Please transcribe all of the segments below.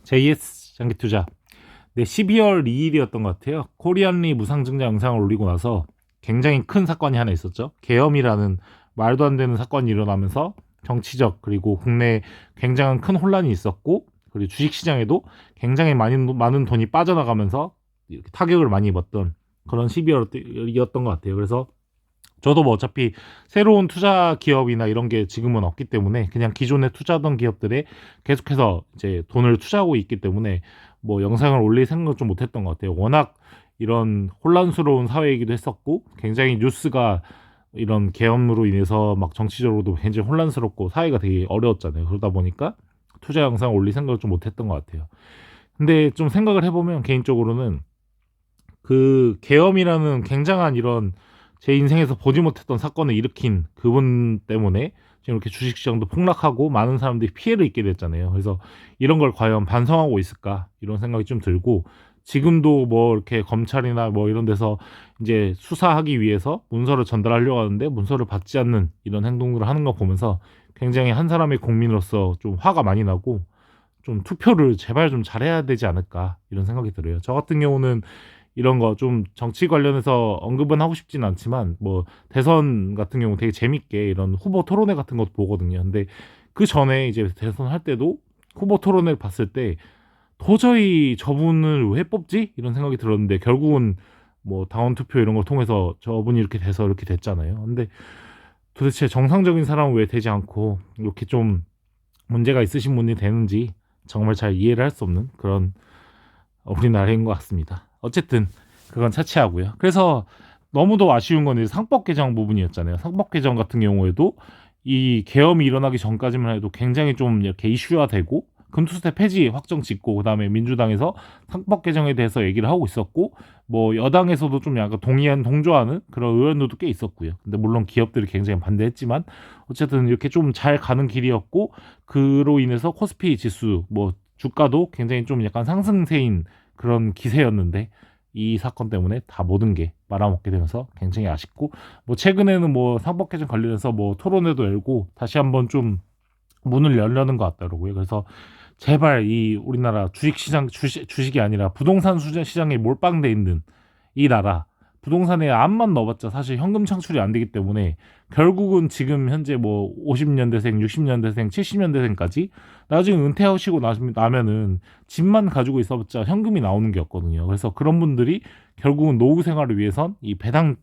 JS 장기투자. 네, 12월 2일이었던 것 같아요. 코리안리 무상증자 영상을 올리고 나서 굉장히 큰 사건이 하나 있었죠. 계엄이라는 말도 안 되는 사건이 일어나면서 정치적 그리고 국내에 굉장한 큰 혼란이 있었고, 그리고 주식시장에도 굉장히 많은 돈이 빠져나가면서 이렇게 타격을 많이 입었던 그런 12월이었던 것 같아요. 그래서 저도 뭐 어차피 새로운 투자 기업이나 이런 게 지금은 없기 때문에 그냥 기존에 투자하던 기업들에 계속해서 이제 돈을 투자하고 있기 때문에 뭐 영상을 올릴 생각을 좀 못했던 것 같아요. 워낙 이런 혼란스러운 사회이기도 했었고, 굉장히 뉴스가 이런 계엄으로 인해서 막 정치적으로도 굉장히 혼란스럽고 사회가 되게 어려웠잖아요. 그러다 보니까 투자 영상을 올릴 생각을 좀 못했던 것 같아요. 근데 좀 생각을 해보면 개인적으로는 그 계엄이라는 굉장한 이런 제 인생에서 보지 못했던 사건을 일으킨 그분 때문에 지금 이렇게 주식시장도 폭락하고 많은 사람들이 피해를 입게 됐잖아요. 그래서 이런 걸 과연 반성하고 있을까 이런 생각이 좀 들고, 지금도 뭐 이렇게 검찰이나 뭐 이런 데서 이제 수사하기 위해서 문서를 전달하려고 하는데 문서를 받지 않는 이런 행동들을 하는 거 보면서 굉장히 한 사람의 국민으로서 좀 화가 많이 나고, 좀 투표를 제발 좀 잘해야 되지 않을까 이런 생각이 들어요. 저 같은 경우는 이런 거 좀 정치 관련해서 언급은 하고 싶진 않지만, 뭐 대선 같은 경우 되게 재밌게 이런 후보 토론회 같은 것도 보거든요. 근데 그 전에 이제 대선 할 때도 후보 토론회를 봤을 때 도저히 저분을 왜 뽑지? 이런 생각이 들었는데, 결국은 뭐 당원 투표 이런 걸 통해서 저분이 이렇게 돼서 이렇게 됐잖아요. 근데 도대체 정상적인 사람은 왜 되지 않고 이렇게 좀 문제가 있으신 분이 되는지 정말 잘 이해를 할 수 없는 그런 우리나라인 것 같습니다. 어쨌든 그건 차치하고요. 그래서 너무도 아쉬운 건 이제 상법 개정 부분이었잖아요. 상법 개정 같은 경우에도 이 계엄이 일어나기 전까지만 해도 굉장히 좀 이렇게 이슈화되고, 금투스텝 폐지 확정 짓고, 그다음에 민주당에서 상법 개정에 대해서 얘기를 하고 있었고, 뭐 여당에서도 좀 약간 동조하는 그런 의원들도 꽤 있었고요. 근데 물론 기업들이 굉장히 반대했지만 어쨌든 이렇게 좀 잘 가는 길이었고, 그로 인해서 코스피 지수 뭐 주가도 굉장히 좀 약간 상승세인 그런 기세였는데, 이 사건 때문에 다 모든 게 말아먹게 되면서 굉장히 아쉽고, 뭐 최근에는 뭐 상법 개정 관련해서 뭐 토론회도 열고 다시 한번 좀 문을 열려는 것 같더라고요. 그래서 제발 이 우리나라 주식시장, 주식이 아니라 부동산 시장에 몰빵돼 있는 이 나라, 부동산에 암만 넣어봤자 사실 현금 창출이 안 되기 때문에 결국은 지금 현재 뭐 50년대생, 60년대생, 70년대생까지 나중에 은퇴하시고 나면은 집만 가지고 있어봤자 현금이 나오는 게 없거든요. 그래서 그런 분들이 결국은 노후 생활을 위해선 이 배당을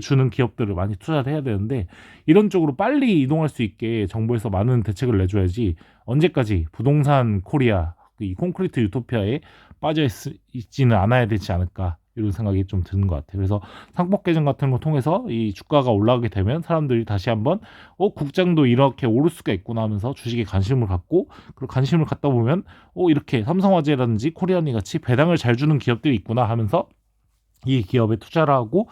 주는 기업들을 많이 투자를 해야 되는데, 이런 쪽으로 빨리 이동할 수 있게 정부에서 많은 대책을 내줘야지 언제까지 부동산 코리아, 이 콘크리트 유토피아에 빠져 있지는 않아야 되지 않을까 이런 생각이 좀 드는 것 같아요. 그래서 상법 개정 같은 거 통해서 이 주가가 올라가게 되면 사람들이 다시 한번 국장도 이렇게 오를 수가 있구나 하면서 주식에 관심을 갖고, 그리고 관심을 갖다 보면 이렇게 삼성화재라든지 코리안리 같이 배당을 잘 주는 기업들이 있구나 하면서 이 기업에 투자를 하고,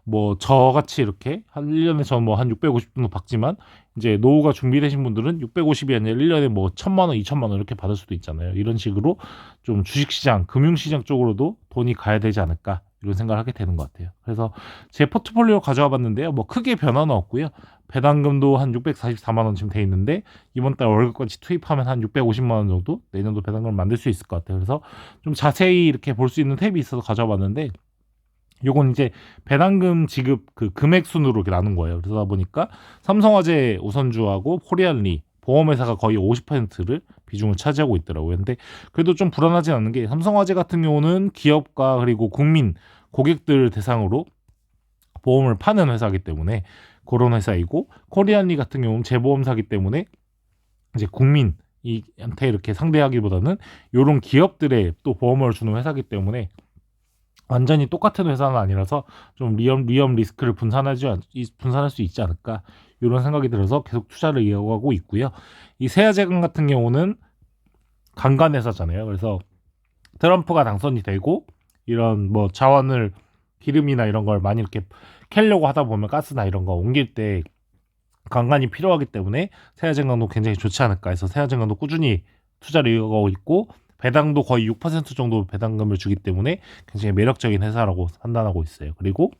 뭐 저같이 이렇게 한 1년에 저 뭐 한 650 정도 받지만, 이제 노후가 준비되신 분들은 650이 아니라 1년에 뭐 1,000만 원, 2,000만 원 이렇게 받을 수도 있잖아요. 이런 식으로 좀 주식시장, 금융시장 쪽으로도 돈이 가야 되지 않을까 이런 생각을 하게 되는 것 같아요. 그래서 제 포트폴리오 가져와 봤는데요. 뭐 크게 변화는 없고요. 배당금도 한 644만 원 지금 돼 있는데, 이번 달 월급까지 투입하면 한 650만 원 정도 내년도 배당금을 만들 수 있을 것 같아요. 그래서 좀 자세히 이렇게 볼 수 있는 탭이 있어서 가져와 봤는데, 요건 이제 배당금 지급 그 금액 순으로 이렇게 나눈 거예요. 그러다 보니까 삼성화재 우선주하고 코리안리 보험회사가 거의 50%를 비중을 차지하고 있더라고요. 근데 그래도 좀 불안하진 않은 게, 삼성화재 같은 경우는 기업가 그리고 국민 고객들 대상으로 보험을 파는 회사이기 때문에 그런 회사이고, 코리안리 같은 경우는 재보험사기 때문에 이제 국민한테 이렇게 상대하기보다는 이런 기업들의 또 보험을 주는 회사이기 때문에 완전히 똑같은 회사는 아니라서 좀 위험 리스크를 분산할 수 있지 않을까 이런 생각이 들어서 계속 투자를 이어가고 있고요. 이 세아제강 같은 경우는 강간 회사잖아요. 그래서 트럼프가 당선이 되고 이런 뭐 자원을, 기름이나 이런 걸 많이 이렇게 캐려고 하다 보면 가스나 이런 거 옮길 때 강간이 필요하기 때문에 세아제강도 굉장히 좋지 않을까 해서 세아제강도 꾸준히 투자를 이어가고 있고, 배당도 거의 6% 정도 배당금을 주기 때문에 굉장히 매력적인 회사라고 판단하고 있어요. 그리고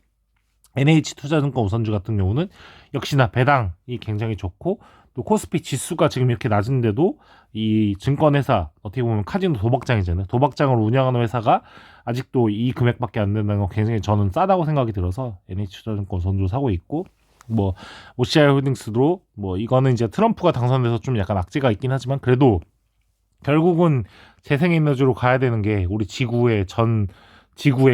NH투자증권 우선주 같은 경우는 역시나 배당이 굉장히 좋고, 또 코스피 지수가 지금 이렇게 낮은데도 이 증권회사, 어떻게 보면 카지노 도박장이잖아요. 도박장을 운영하는 회사가 아직도 이 금액밖에 안 된다는 건 굉장히 저는 싸다고 생각이 들어서 NH투자증권 선주 사고 있고, 뭐 OCI 홀딩스도 뭐 이거는 이제 트럼프가 당선돼서 좀 약간 악재가 있긴 하지만 그래도 결국은 재생에너지로 가야 되는 게 우리 지구의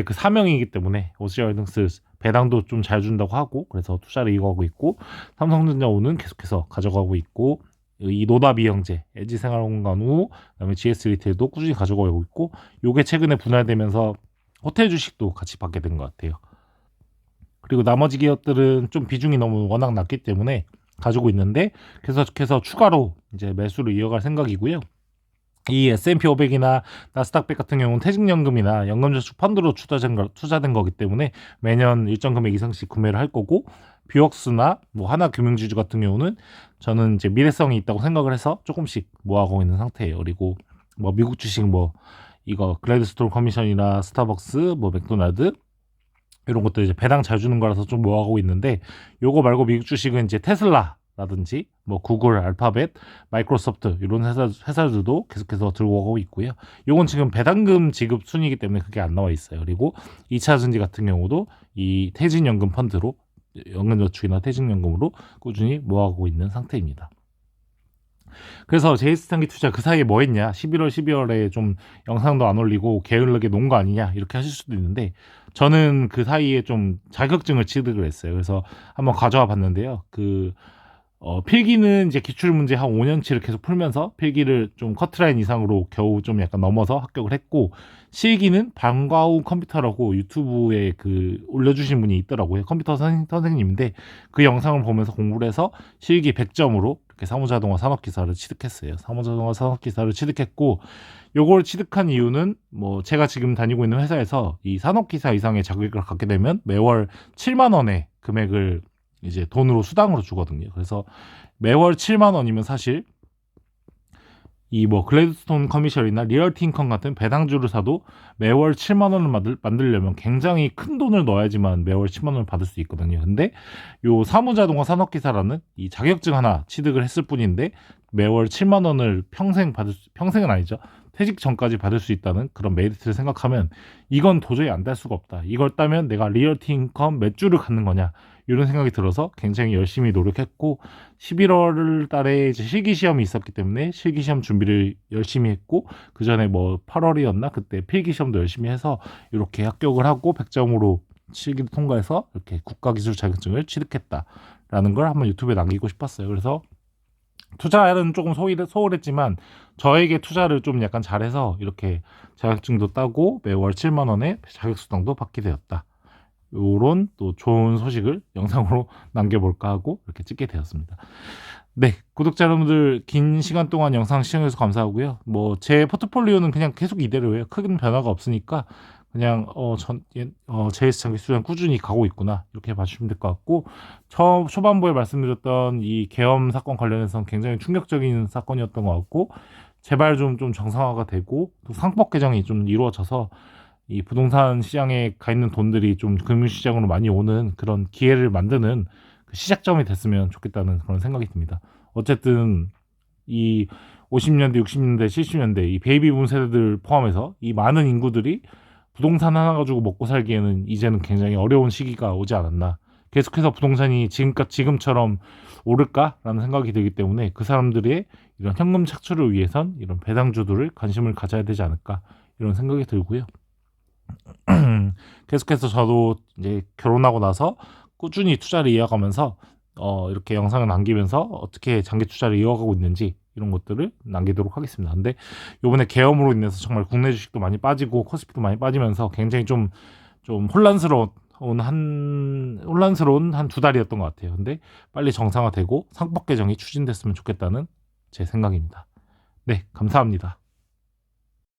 그 사명이기 때문에 OCI 홀딩스 배당도 좀 잘 준다고 하고, 그래서 투자를 이어가고 있고, 삼성전자오는 계속해서 가져가고 있고, 이 노다비영제, LG생활건강우, 그다음에 GS 리테일도 꾸준히 가져가고 있고, 요게 최근에 분할되면서 호텔 주식도 같이 받게 된 것 같아요. 그리고 나머지 기업들은 좀 비중이 너무 워낙 낮기 때문에 가지고 있는데 계속해서 추가로 이제 매수를 이어갈 생각이고요. 이 S&P 500이나 나스닥 100 같은 경우는 퇴직연금이나 연금저축 펀드로 투자된 거기 때문에 매년 일정 금액 이상씩 구매를 할 거고, 뷰옥스나 뭐 하나금융지주 같은 경우는 저는 이제 미래성이 있다고 생각을 해서 조금씩 모아가고 있는 상태예요. 그리고 뭐 미국 주식 뭐 이거 글래드스톤 커미션이나 스타벅스, 뭐 맥도날드 이런 것들 이제 배당 잘 주는 거라서 좀 모아가고 있는데, 요거 말고 미국 주식은 이제 테슬라라든지 뭐 구글, 알파벳, 마이크로소프트 이런 회사들도 계속해서 들고 가고 있고요. 요건 지금 배당금 지급 순이기 때문에 그게 안 나와 있어요. 그리고 2차전지 같은 경우도 이 퇴직연금 펀드로, 연금저축이나 퇴직연금으로 꾸준히 모아가고 있는 상태입니다. 그래서 제이스탄기 투자 그 사이에 뭐 했냐, 11월 12월에 좀 영상도 안 올리고 게을르게 논 거 아니냐 이렇게 하실 수도 있는데, 저는 그 사이에 좀 자격증을 취득을 했어요. 그래서 한번 가져와 봤는데요. 필기는 이제 기출문제 한 5년치를 계속 풀면서 필기를 좀 커트라인 이상으로 겨우 좀 약간 넘어서 합격을 했고, 실기는 방과후 컴퓨터라고 유튜브에 올려주신 분이 있더라고요. 컴퓨터 선생님인데 그 영상을 보면서 공부를 해서 실기 100점으로 이렇게 사무자동화 산업기사를 취득했어요. 사무자동화 산업기사를 취득했고, 요걸 취득한 이유는 뭐 제가 지금 다니고 있는 회사에서 이 산업기사 이상의 자격을 갖게 되면 매월 7만 원의 금액을 이제 돈으로 수당으로 주거든요. 그래서 매월 7만 원이면 사실 이 뭐 글래드스톤 커미셜이나 리얼티 인컴 같은 배당주를 사도 매월 7만 원을 만들려면 굉장히 큰 돈을 넣어야지만 매월 7만 원을 받을 수 있거든요. 근데 요 사무자동화 산업기사라는 이 자격증 하나 취득을 했을 뿐인데 매월 7만 원을 평생은 아니죠. 퇴직 전까지 받을 수 있다는 그런 메리트를 생각하면 이건 도저히 안 될 수가 없다. 이걸 따면 내가 리얼티 인컴 몇 주를 갖는 거냐, 이런 생각이 들어서 굉장히 열심히 노력했고, 11월 달에 이제 실기시험이 있었기 때문에 실기시험 준비를 열심히 했고, 그 전에 뭐 8월이었나 그때 필기시험도 열심히 해서 이렇게 합격을 하고 100점으로 실기를 통과해서 이렇게 국가기술 자격증을 취득했다라는 걸 한번 유튜브에 남기고 싶었어요. 그래서 투자는 조금 소홀했지만 저에게 투자를 좀 약간 잘해서 이렇게 자격증도 따고 매월 7만 원의 자격수당도 받게 되었다. 요런 또 좋은 소식을 영상으로 남겨볼까 하고 이렇게 찍게 되었습니다. 네, 구독자 여러분들 긴 시간 동안 영상 시청해주셔서 감사하고요. 뭐 제 포트폴리오는 그냥 계속 이대로예요. 큰 변화가 없으니까 그냥 제이스탄기 투자는 꾸준히 가고 있구나 이렇게 봐주시면 될 것 같고, 초반부에 말씀드렸던 이 계엄 사건 관련해서는 굉장히 충격적인 사건이었던 것 같고, 제발 좀 정상화가 되고 또 상법 개정이 좀 이루어져서 이 부동산 시장에 가 있는 돈들이 좀 금융시장으로 많이 오는 그런 기회를 만드는 그 시작점이 됐으면 좋겠다는 그런 생각이 듭니다. 어쨌든 이 50년대, 60년대, 70년대 이 베이비붐 세대들 포함해서 이 많은 인구들이 부동산 하나 가지고 먹고 살기에는 이제는 굉장히 어려운 시기가 오지 않았나. 계속해서 부동산이 지금처럼 오를까라는 생각이 들기 때문에 그 사람들의 이런 현금 착취를 위해선 이런 배당주들을 관심을 가져야 되지 않을까, 이런 생각이 들고요. 계속해서 저도 이제 결혼하고 나서 꾸준히 투자를 이어가면서 이렇게 영상을 남기면서 어떻게 장기 투자를 이어가고 있는지 이런 것들을 남기도록 하겠습니다. 근데 요번에 계엄으로 인해서 정말 국내 주식도 많이 빠지고 코스피도 많이 빠지면서 굉장히 좀 혼란스러운 한 2달이었던 것 같아요. 근데 빨리 정상화되고 상법 개정이 추진됐으면 좋겠다는 제 생각입니다. 네, 감사합니다.